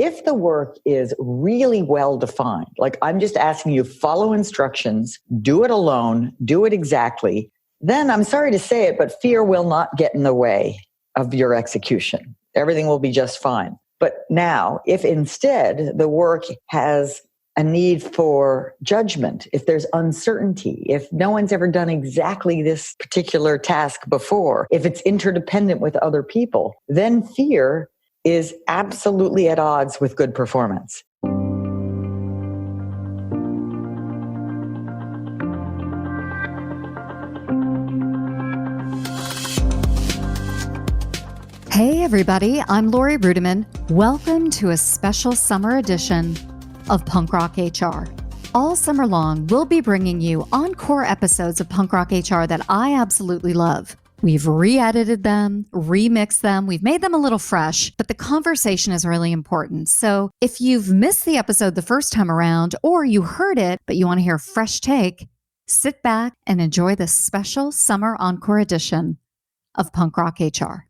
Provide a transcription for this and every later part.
If the work is really well defined, like I'm just asking you, follow instructions, do it alone, do it exactly, then I'm sorry to say it, but fear will not get in the way of your execution. Everything will be just fine. But now, if instead the work has a need for judgment, if there's uncertainty, if no one's ever done exactly this particular task before, if it's interdependent with other people, then fear is absolutely at odds with good performance. Hey everybody, I'm Lori Rudiman. Welcome to a special summer edition of Punk Rock HR. All summer long, we'll be bringing you encore episodes of Punk Rock HR that I absolutely love. We've re-edited them, remixed them, we've made them a little fresh, but the conversation is really important. So if you've missed the episode the first time around, or you heard it, but you want to hear a fresh take, sit back and enjoy this special summer encore edition of Punk Rock HR.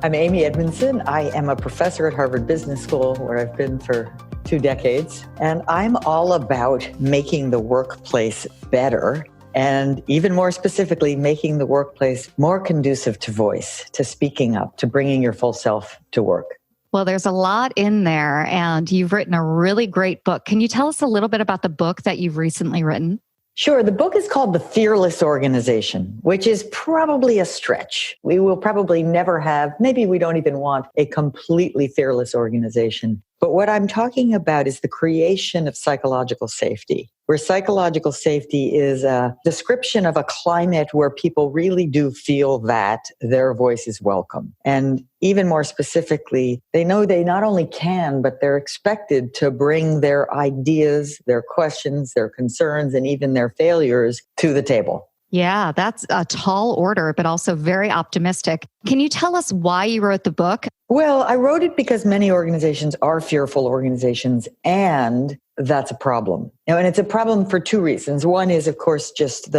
I'm Amy Edmondson. I am a professor at Harvard Business School, where I've been for 2 decades. And I'm all about making the workplace better, and even more specifically, making the workplace more conducive to voice, to speaking up, to bringing your full self to work. Well, there's a lot in there, and you've written a really great book. Can you tell us a little bit about the book that you've recently written? Sure. The book is called The Fearless Organization, which is probably a stretch. We will probably never have, maybe we don't even want a completely fearless organization. But what I'm talking about is the creation of psychological safety, where psychological safety is a description of a climate where people really do feel that their voice is welcome. And even more specifically, they know they not only can, but they're expected to bring their ideas, their questions, their concerns, and even their failures to the table. Yeah, that's a tall order, but also very optimistic. Can you tell us why you wrote the book? Well, I wrote it because many organizations are fearful organizations, and that's a problem. And it's a problem for 2 reasons. One is, of course, just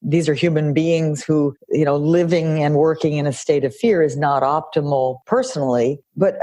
these are human beings who, living and working in a state of fear is not optimal personally, but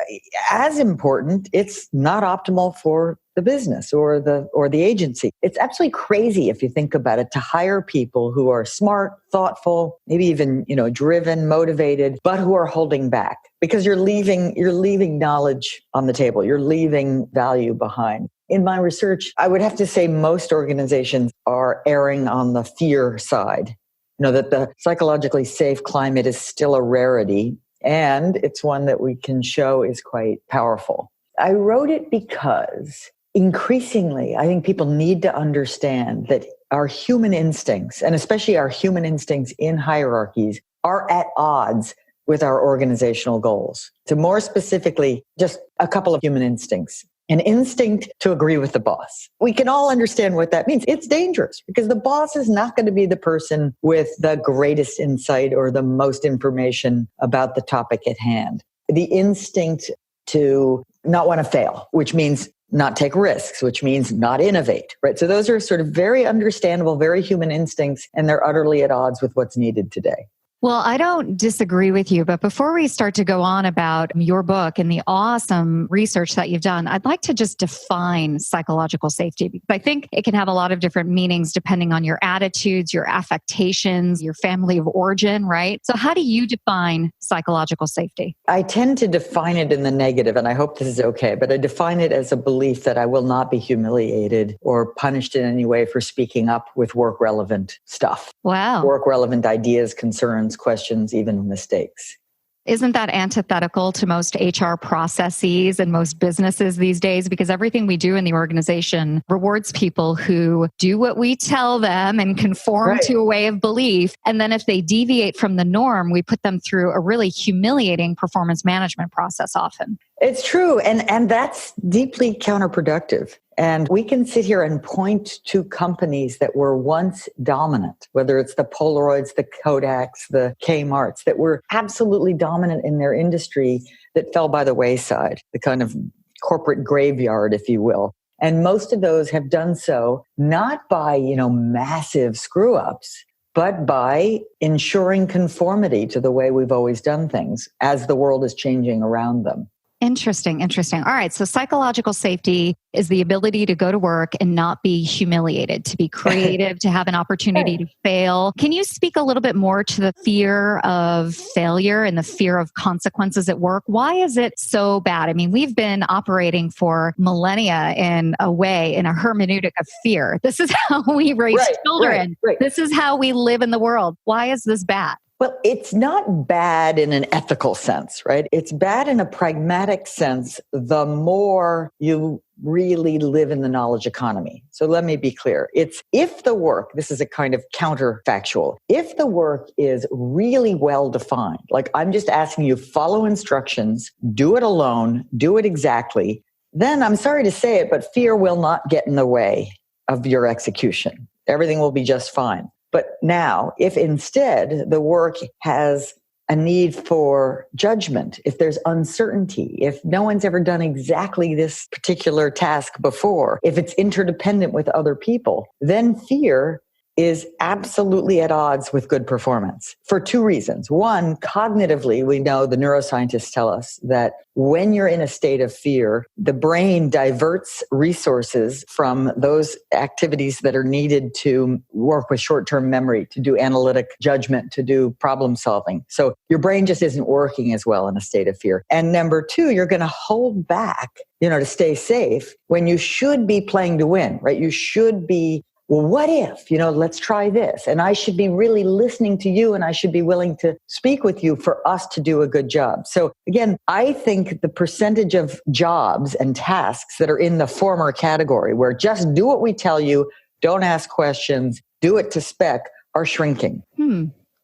as important, it's not optimal for the business or the agency. It's absolutely crazy if you think about it, to hire people who are smart, thoughtful, maybe even, driven, motivated, but who are holding back, because you're leaving knowledge on the table. You're leaving value behind. In my research, I would have to say most organizations are erring on the fear side. That the psychologically safe climate is still a rarity, and it's one that we can show is quite powerful. I wrote it because increasingly, I think people need to understand that our human instincts, and especially our human instincts in hierarchies, are at odds with our organizational goals. So more specifically, just a couple of human instincts. An instinct to agree with the boss. We can all understand what that means. It's dangerous because the boss is not going to be the person with the greatest insight or the most information about the topic at hand. The instinct to not want to fail, which means not take risks, which means not innovate, right? So those are sort of very understandable, very human instincts, and they're utterly at odds with what's needed today. Well, I don't disagree with you, but before we start to go on about your book and the awesome research that you've done, I'd like to just define psychological safety, because I think it can have a lot of different meanings depending on your attitudes, your affectations, your family of origin, right? So how do you define psychological safety? I tend to define it in the negative, and I hope this is okay, but I define it as a belief that I will not be humiliated or punished in any way for speaking up with work-relevant stuff. Wow. Work-relevant ideas, concerns, questions, even mistakes. Isn't that antithetical to most HR processes and most businesses these days? Because everything we do in the organization rewards people who do what we tell them and conform to a way of belief. And then if they deviate from the norm, we put them through a really humiliating performance management process often. It's true. And that's deeply counterproductive. And we can sit here and point to companies that were once dominant, whether it's the Polaroids, the Kodaks, the Kmarts, that were absolutely dominant in their industry that fell by the wayside, the kind of corporate graveyard, if you will. And most of those have done so not by, massive screw-ups, but by ensuring conformity to the way we've always done things as the world is changing around them. Interesting. All right. So psychological safety is the ability to go to work and not be humiliated, to be creative, to have an opportunity to fail. Can you speak a little bit more to the fear of failure and the fear of consequences at work? Why is it so bad? I mean, we've been operating for millennia in a way, in a hermeneutic of fear. This is how we raise children. This is how we live in the world. Why is this bad? Well, it's not bad in an ethical sense, right? It's bad in a pragmatic sense the more you really live in the knowledge economy. So let me be clear. It's if the work, this is a kind of counterfactual, if the work is really well defined, like I'm just asking you, follow instructions, do it alone, do it exactly, then I'm sorry to say it, but fear will not get in the way of your execution. Everything will be just fine. But now, if instead the work has a need for judgment, if there's uncertainty, if no one's ever done exactly this particular task before, if it's interdependent with other people, then fear is absolutely at odds with good performance for two reasons. One, cognitively, we know the neuroscientists tell us that when you're in a state of fear, the brain diverts resources from those activities that are needed to work with short-term memory, to do analytic judgment, to do problem solving. So your brain just isn't working as well in a state of fear. And number two, you're going to hold back, to stay safe when you should be playing to win, right? You should be, well, what if, let's try this. And I should be really listening to you and I should be willing to speak with you for us to do a good job. So again, I think the percentage of jobs and tasks that are in the former category where just do what we tell you, don't ask questions, do it to spec, are shrinking.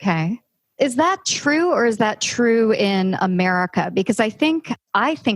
Okay. Is that true or is that true in America? Because I think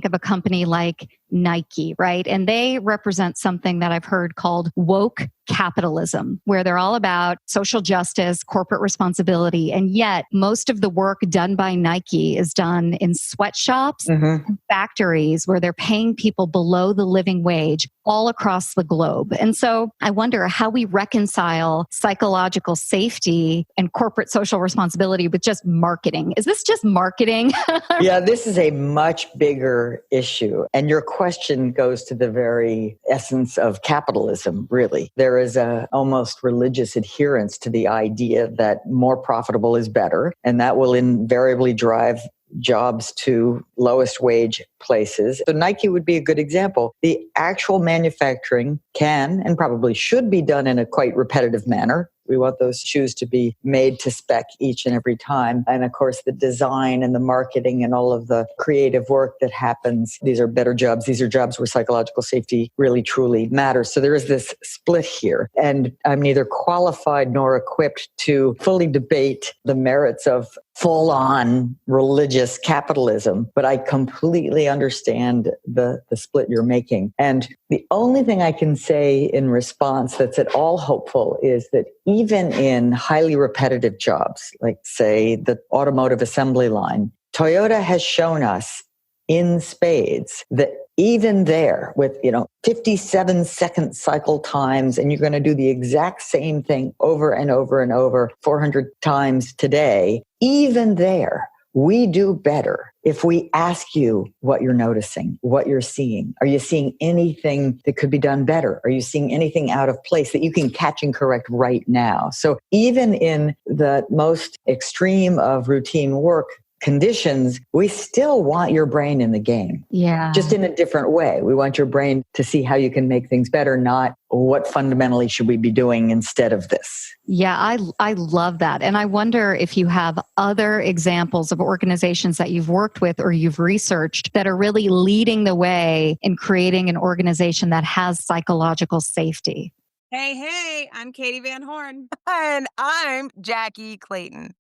of a company like Nike, right? And they represent something that I've heard called woke capitalism, where they're all about social justice, corporate responsibility. And yet most of the work done by Nike is done in sweatshops and factories where they're paying people below the living wage all across the globe. And so I wonder how we reconcile psychological safety and corporate social responsibility with just marketing. Is this just marketing? Yeah, this is a much bigger issue. And your question goes to the very essence of capitalism, really. There is a almost religious adherence to the idea that more profitable is better, and that will invariably drive jobs to lowest wage places. So Nike would be a good example. The actual manufacturing can and probably should be done in a quite repetitive manner. We want those shoes to be made to spec each and every time. And of course, the design and the marketing and all of the creative work that happens, these are better jobs. These are jobs where psychological safety really, truly matters. So there is this split here. And I'm neither qualified nor equipped to fully debate the merits of full-on religious capitalism, but I completely understand the split you're making. And the only thing I can say in response that's at all hopeful is that even in highly repetitive jobs, like say the automotive assembly line, Toyota has shown us in spades that even there with, 57-second cycle times, and you're going to do the exact same thing over and over and over 400 times today, even there, we do better if we ask you what you're noticing, what you're seeing. Are you seeing anything that could be done better? Are you seeing anything out of place that you can catch and correct right now? So even in the most extreme of routine work conditions, we still want your brain in the game. Yeah. Just in a different way. We want your brain to see how you can make things better, not what fundamentally should we be doing instead of this. Yeah, I love that. And I wonder if you have other examples of organizations that you've worked with or you've researched that are really leading the way in creating an organization that has psychological safety. Hey, I'm Katie Van Horn. And I'm Jackie Clayton.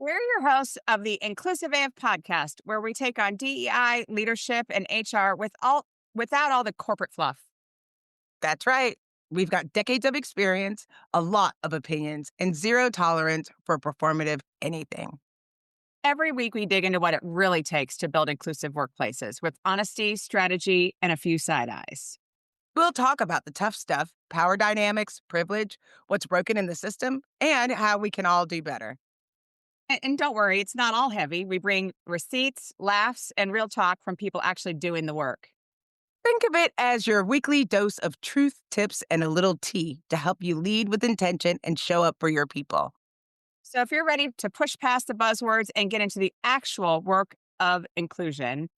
We're your hosts of the Inclusive AF podcast, where we take on DEI, leadership, and HR without all the corporate fluff. That's right. We've got decades of experience, a lot of opinions, and zero tolerance for performative anything. Every week, we dig into what it really takes to build inclusive workplaces with honesty, strategy, and a few side eyes. We'll talk about the tough stuff, power dynamics, privilege, what's broken in the system, and how we can all do better. And don't worry, it's not all heavy. We bring receipts, laughs, and real talk from people actually doing the work. Think of it as your weekly dose of truth, tips, and a little tea to help you lead with intention and show up for your people. So if you're ready to push past the buzzwords and get into the actual work of inclusion,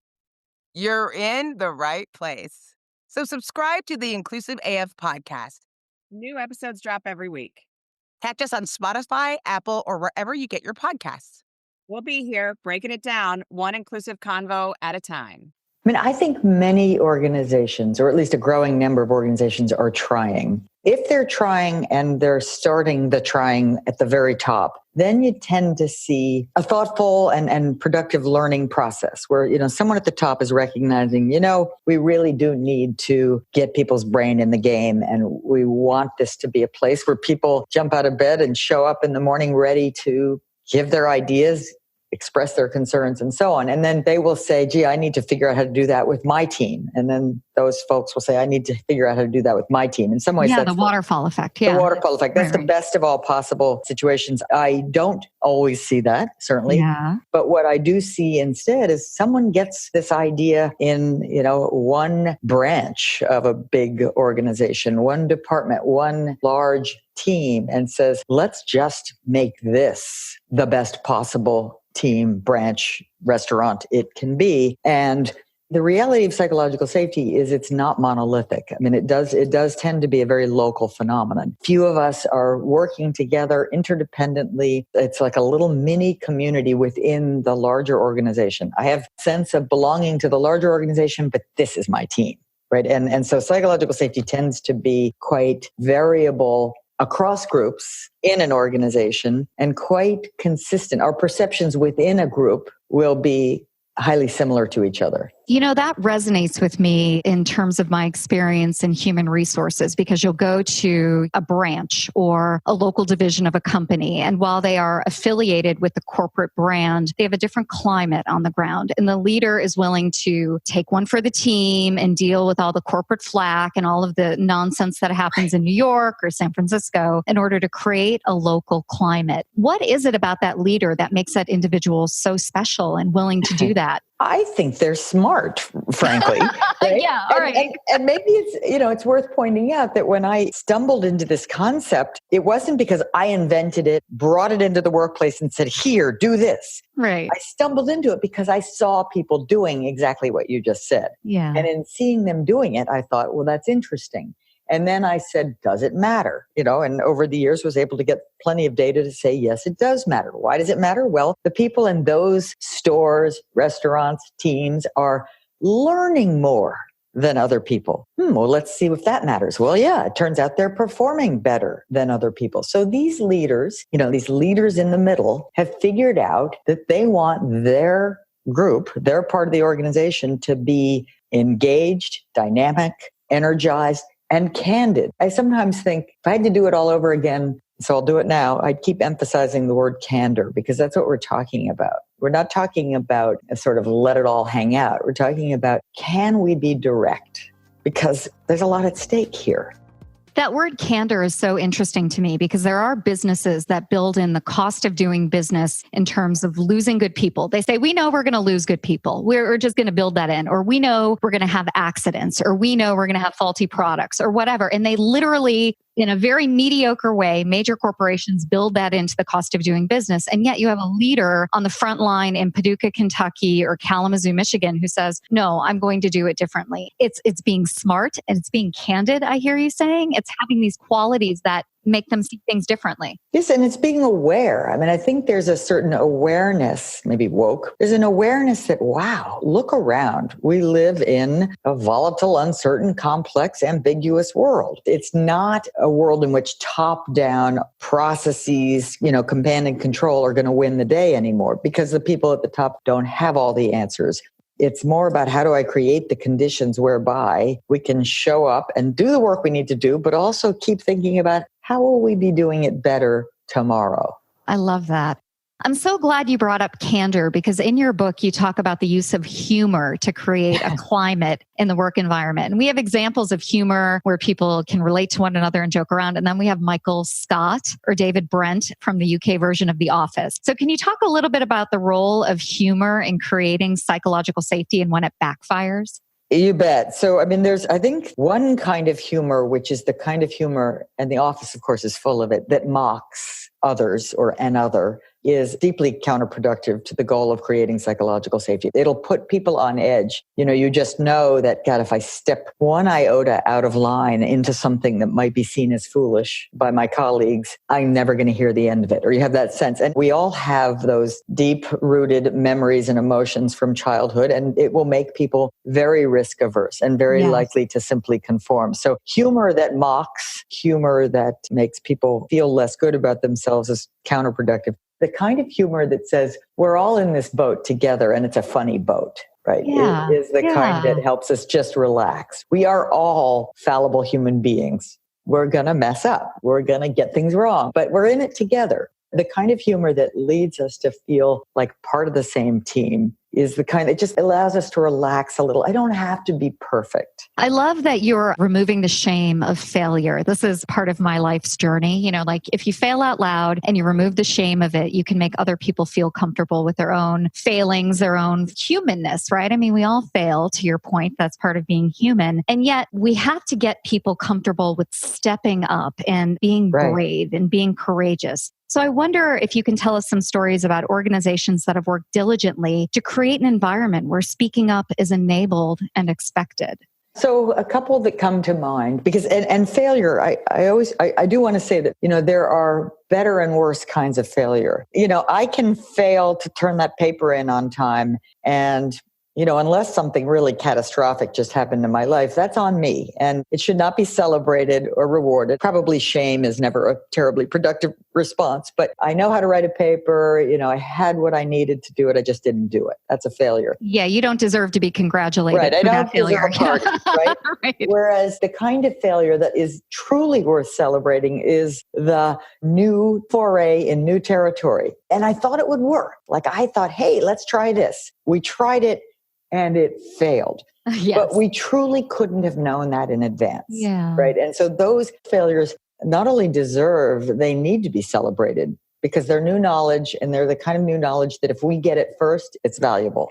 You're in the right place. So subscribe to the Inclusive AF podcast. new episodes drop every week. Catch us on Spotify, Apple, or wherever you get your podcasts. We'll be here breaking it down one inclusive convo at a time. I mean, I think many organizations, or at least a growing number of organizations, are trying. If they're trying and they're starting the trying at the very top, then you tend to see a thoughtful and productive learning process where, someone at the top is recognizing, we really do need to get people's brain in the game. And we want this to be a place where people jump out of bed and show up in the morning ready to give their ideas, express their concerns, and so on. And then they will say, gee, I need to figure out how to do that with my team. And then those folks will say, I need to figure out how to do that with my team. In some ways, Yeah, that's the waterfall effect. Yeah. The waterfall effect. That's Right. the best of all possible situations. I don't always see that, certainly. Yeah. But what I do see instead is someone gets this idea in, one branch of a big organization, one department, one large team, and says, let's just make this the best possible team, branch, restaurant it can be. And the reality of psychological safety is it's not monolithic. I mean, it does tend to be a very local phenomenon. Few of us are working together interdependently. It's like a little mini community within the larger organization. I have a sense of belonging to the larger organization, but this is my team, right? And so psychological safety tends to be quite variable across groups in an organization and quite consistent. Our perceptions within a group will be highly similar to each other. That resonates with me in terms of my experience in human resources, because you'll go to a branch or a local division of a company, and while they are affiliated with the corporate brand, they have a different climate on the ground. And the leader is willing to take one for the team and deal with all the corporate flack and all of the nonsense that happens in New York or San Francisco in order to create a local climate. What is it about that leader that makes that individual so special and willing to do that? I think they're smart, frankly. Right? Yeah, all right. And maybe it's worth pointing out that when I stumbled into this concept, it wasn't because I invented it, brought it into the workplace and said, here, do this. Right. I stumbled into it because I saw people doing exactly what you just said. Yeah. And in seeing them doing it, I thought, well, that's interesting. And then I said, does it matter? And over the years was able to get plenty of data to say, yes, it does matter. Why does it matter? Well, the people in those stores, restaurants, teams are learning more than other people. Well, let's see if that matters. Well, yeah, it turns out they're performing better than other people. So these leaders, these leaders in the middle have figured out that they want their group, their part of the organization to be engaged, dynamic, energized, and candid. I sometimes think if I had to do it all over again, so I'll do it now, I'd keep emphasizing the word candor, because that's what we're talking about. We're not talking about a sort of let it all hang out. We're talking about, can we be direct? Because there's a lot at stake here. That word candor is so interesting to me, because there are businesses that build in the cost of doing business in terms of losing good people. They say, we know we're going to lose good people. We're just going to build that in. Or we know we're going to have accidents. Or we know we're going to have faulty products or whatever. And they literally, in a very mediocre way, major corporations build that into the cost of doing business. And yet you have a leader on the front line in Paducah, Kentucky or Kalamazoo, Michigan, who says, no, I'm going to do it differently. It's being smart and it's being candid, I hear you saying. It's having these qualities that make them see things differently. Yes, and it's being aware. I mean, I think there's a certain awareness, maybe woke. There's an awareness that, wow, look around. We live in a volatile, uncertain, complex, ambiguous world. It's not a world in which top-down processes, command and control are going to win the day anymore, because the people at the top don't have all the answers. It's more about, how do I create the conditions whereby we can show up and do the work we need to do, but also keep thinking about, how will we be doing it better tomorrow? I love that. I'm so glad you brought up candor, because in your book, you talk about the use of humor to create a climate in the work environment. And we have examples of humor where people can relate to one another and joke around. And then we have Michael Scott or David Brent from the UK version of The Office. So can you talk a little bit about the role of humor in creating psychological safety and when it backfires? You bet. So, there's, I think, one kind of humor, which is the kind of humor, and The Office, of course, is full of it, that mocks others or another, is deeply counterproductive to the goal of creating psychological safety. It'll put people on edge. You just know that, God, if I step one iota out of line into something that might be seen as foolish by my colleagues, I'm never going to hear the end of it. Or you have that sense. And we all have those deep-rooted memories and emotions from childhood, and it will make people very risk averse and very likely to simply conform. So humor that mocks, humor that makes people feel less good about themselves is counterproductive. The kind of humor that says, we're all in this boat together and it's a funny boat, right? Yeah. Is the kind that helps us just relax. We are all fallible human beings. We're going to mess up. We're going to get things wrong, but we're in it together. The kind of humor that leads us to feel like part of the same team is the kind that just allows us to relax a little. I don't have to be perfect. I love that you're removing the shame of failure. This is part of my life's journey. Like if you fail out loud and you remove the shame of it, you can make other people feel comfortable with their own failings, their own humanness, right? We all fail, to your point. That's part of being human. And yet we have to get people comfortable with stepping up and being brave and being courageous. So I wonder if you can tell us some stories about organizations that have worked diligently to create an environment where speaking up is enabled and expected. So a couple that come to mind, because, and failure, I do want to say that, there are better and worse kinds of failure. I can fail to turn that paper in on time, and unless something really catastrophic just happened in my life, that's on me. And it should not be celebrated or rewarded. Probably shame is never a terribly productive response, but I know how to write a paper. I had what I needed to do it. I just didn't do it. That's a failure. Yeah, you don't deserve to be congratulated. Right. I don't deserve a party, right? Right? Whereas the kind of failure that is truly worth celebrating is the new foray in new territory. And I thought it would work. Like I thought, hey, let's try this. We tried it. And it failed. Yes. But we truly couldn't have known that in advance. Yeah. Right. And so those failures not only they need to be celebrated because they're new knowledge, and they're the kind of new knowledge that if we get it first, it's valuable.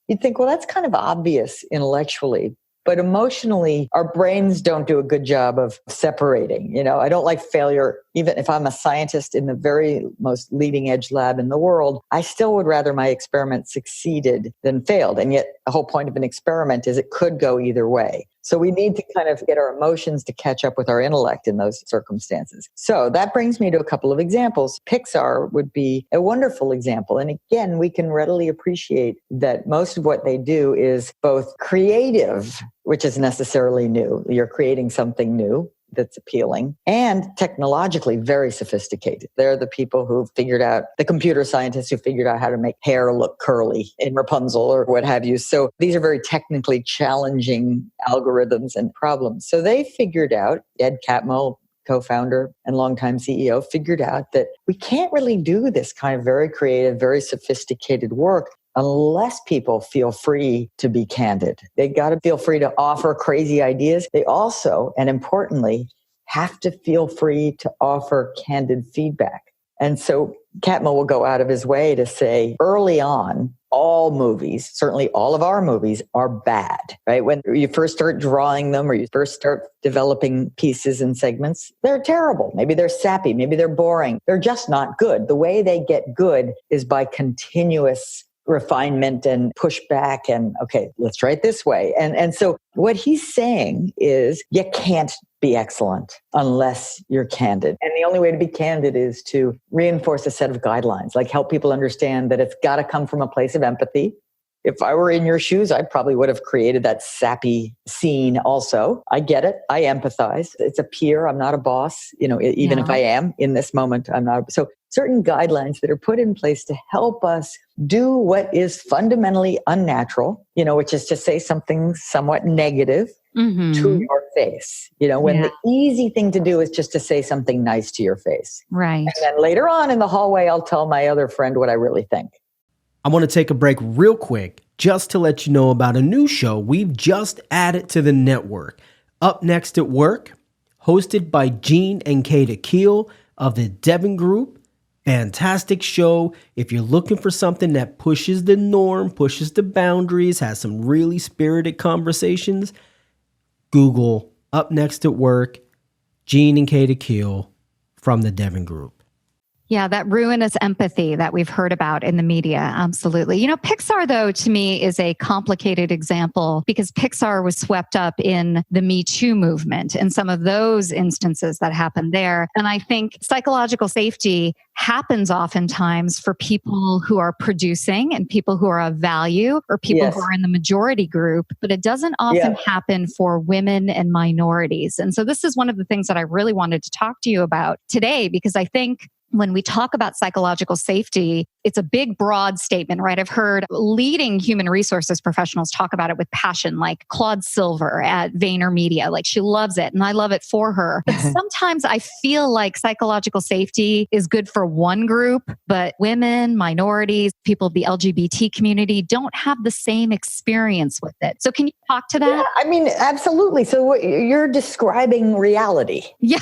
You'd think, well, that's kind of obvious intellectually. But emotionally, our brains don't do a good job of separating. I don't like failure. Even if I'm a scientist in the very most leading edge lab in the world, I still would rather my experiment succeeded than failed. And yet the whole point of an experiment is it could go either way. So we need to kind of get our emotions to catch up with our intellect in those circumstances. So that brings me to a couple of examples. Pixar would be a wonderful example. And again, we can readily appreciate that most of what they do is both creative, which is necessarily new. You're creating something new that's appealing, and technologically very sophisticated. They're the people who figured out, the computer scientists who figured out how to make hair look curly in Rapunzel or what have you. So these are very technically challenging algorithms and problems. So they figured out, Ed Catmull, co-founder and longtime CEO, figured out that we can't really do this kind of very creative, very sophisticated work unless people feel free to be candid. They got to feel free to offer crazy ideas. They also, and importantly, have to feel free to offer candid feedback. And so Catmull will go out of his way to say early on, all movies, certainly all of our movies, are bad, right? When you first start drawing them or you first start developing pieces and segments, they're terrible. Maybe they're sappy. Maybe they're boring. They're just not good. The way they get good is by continuous refinement and pushback and, okay, let's try it this way. And so what he's saying is you can't be excellent unless you're candid. And the only way to be candid is to reinforce a set of guidelines, like help people understand that it's got to come from a place of empathy. If I were in your shoes, I probably would have created that sappy scene also. I get it. I empathize. It's a peer. I'm not a boss. Even if I am in this moment, I'm not. So certain guidelines that are put in place to help us do what is fundamentally unnatural, which is to say something somewhat negative to your face, when the easy thing to do is just to say something nice to your face. Right. And then later on in the hallway, I'll tell my other friend what I really think. I want to take a break real quick just to let you know about a new show we've just added to the network. Up Next at Work, hosted by Gene and Kata Keel of the Devon Group. Fantastic show. If you're looking for something that pushes the norm, pushes the boundaries, has some really spirited conversations, Google Up Next at Work, Gene and Kata Keel from the Devon Group. Yeah, that ruinous empathy that we've heard about in the media. Absolutely. Pixar, though, to me is a complicated example because Pixar was swept up in the Me Too movement and some of those instances that happened there. And I think psychological safety happens oftentimes for people who are producing and people who are of value or people who are in the majority group, but it doesn't often happen for women and minorities. And so this is one of the things that I really wanted to talk to you about today, because I think when we talk about psychological safety, it's a big, broad statement, right? I've heard leading human resources professionals talk about it with passion, like Claude Silver at VaynerMedia. Like, she loves it, and I love it for her. But sometimes I feel like psychological safety is good for one group, but women, minorities, people of the LGBT community don't have the same experience with it. So can you talk to that? Yeah, I mean, absolutely. So what you're describing reality. Yeah.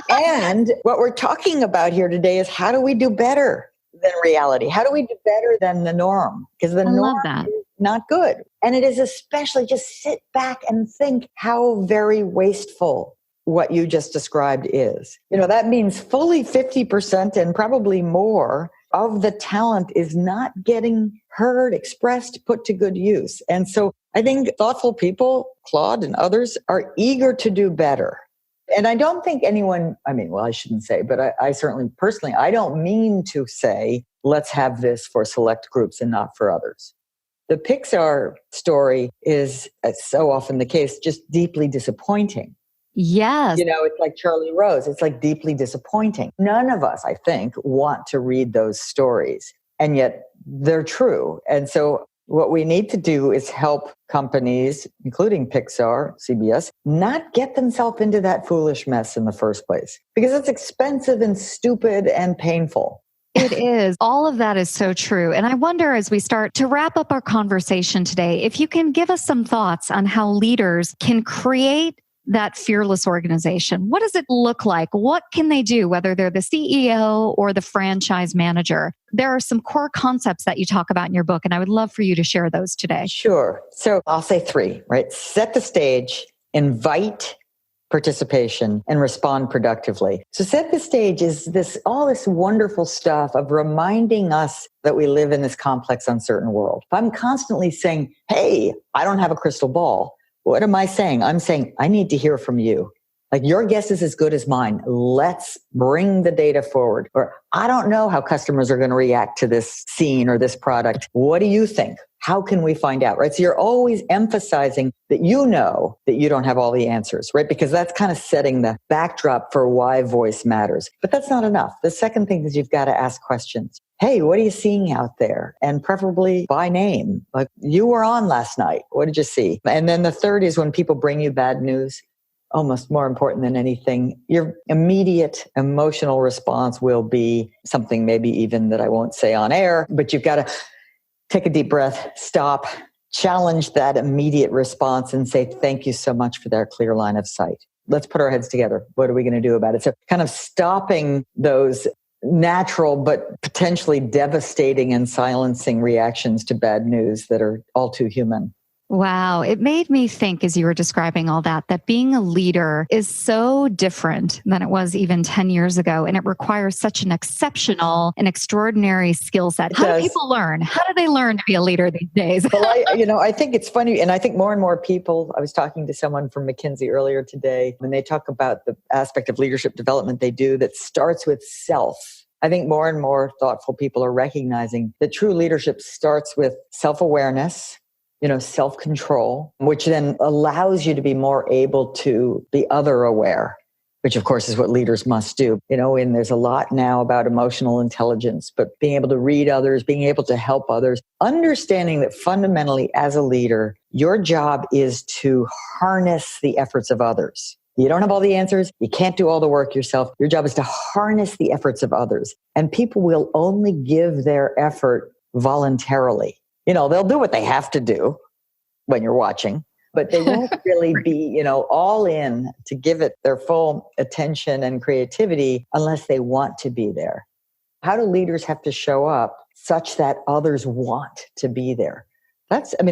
And what we're talking about here today is how do we do better than reality? How do we do better than the norm? Because the norm is not good. And it is especially, just sit back and think how very wasteful what you just described is. That means fully 50% and probably more of the talent is not getting heard, expressed, put to good use. And so I think thoughtful people, Claude and others, are eager to do better. And I don't think anyone, I shouldn't say, but I certainly personally, I don't mean to say, let's have this for select groups and not for others. The Pixar story is, as so often the case, just deeply disappointing. Yes. It's like Charlie Rose. It's like deeply disappointing. None of us, I think, want to read those stories, and yet they're true. And so what we need to do is help companies, including Pixar, CBS, not get themselves into that foolish mess in the first place, because it's expensive and stupid and painful. It is. All of that is so true. And I wonder, as we start to wrap up our conversation today, if you can give us some thoughts on how leaders can create that fearless organization. What does it look like? What can they do, whether they're the CEO or the franchise manager? There are some core concepts that you talk about in your book, and I would love for you to share those today. Sure. So I'll say 3, right? Set the stage, invite participation, and respond productively. So set the stage is all this wonderful stuff of reminding us that we live in this complex, uncertain world. If I'm constantly saying, hey, I don't have a crystal ball, what am I saying? I'm saying, I need to hear from you. Like, your guess is as good as mine. Let's bring the data forward. Or, I don't know how customers are going to react to this scene or this product. What do you think? How can we find out, right? So you're always emphasizing that you don't have all the answers, right? Because that's kind of setting the backdrop for why voice matters. But that's not enough. The second thing is you've got to ask questions. Hey, what are you seeing out there? And preferably by name. Like, you were on last night. What did you see? And then the third is when people bring you bad news, almost more important than anything, your immediate emotional response will be something maybe even that I won't say on air, but you've got to take a deep breath, stop, challenge that immediate response and say, thank you so much for that clear line of sight. Let's put our heads together. What are we going to do about it? So kind of stopping those natural but potentially devastating and silencing reactions to bad news that are all too human. Wow. It made me think, as you were describing all that being a leader is so different than it was even 10 years ago. And it requires such an exceptional and extraordinary skill set. How do people learn? How do they learn to be a leader these days? Well, I think it's funny. And I think more and more people, I was talking to someone from McKinsey earlier today, when they talk about the aspect of leadership development they do that starts with self. I think more and more thoughtful people are recognizing that true leadership starts with self-awareness, self-control, which then allows you to be more able to be other aware. which of course is what leaders must do. And there's a lot now about emotional intelligence, but being able to read others, being able to help others, understanding that fundamentally as a leader, your job is to harness the efforts of others. You don't have all the answers. You can't do all the work yourself. Your job is to harness the efforts of others. And people will only give their effort voluntarily. They'll do what they have to do when you're watching, but they won't really be, all in to give it their full attention and creativity unless they want to be there. How do leaders have to show up such that others want to be there?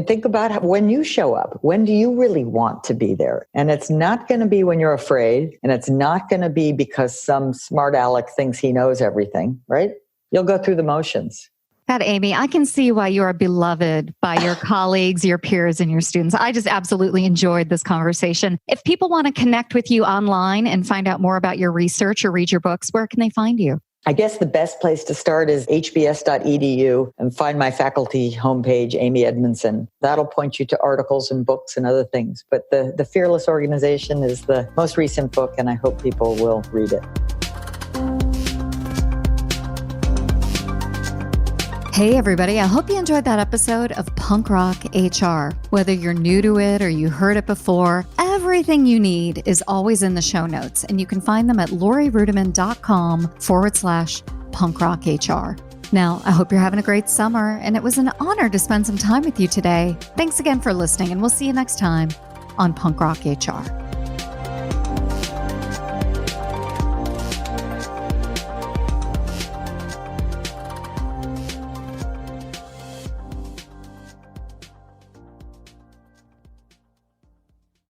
Think about when you show up. When do you really want to be there? And it's not going to be when you're afraid, and it's not going to be because some smart aleck thinks he knows everything, right? You'll go through the motions. God, Amy, I can see why you are beloved by your colleagues, your peers, and your students. I just absolutely enjoyed this conversation. If people want to connect with you online and find out more about your research or read your books, where can they find you? I guess the best place to start is hbs.edu and find my faculty homepage, Amy Edmondson. That'll point you to articles and books and other things. But the Fearless Organization is the most recent book, and I hope people will read it. Hey, everybody. I hope you enjoyed that episode of Punk Rock HR. Whether you're new to it or you heard it before, everything you need is always in the show notes, and you can find them at lorirudiman.com/punkrocHR. Now, I hope you're having a great summer, and it was an honor to spend some time with you today. Thanks again for listening, and we'll see you next time on Punk Rock HR.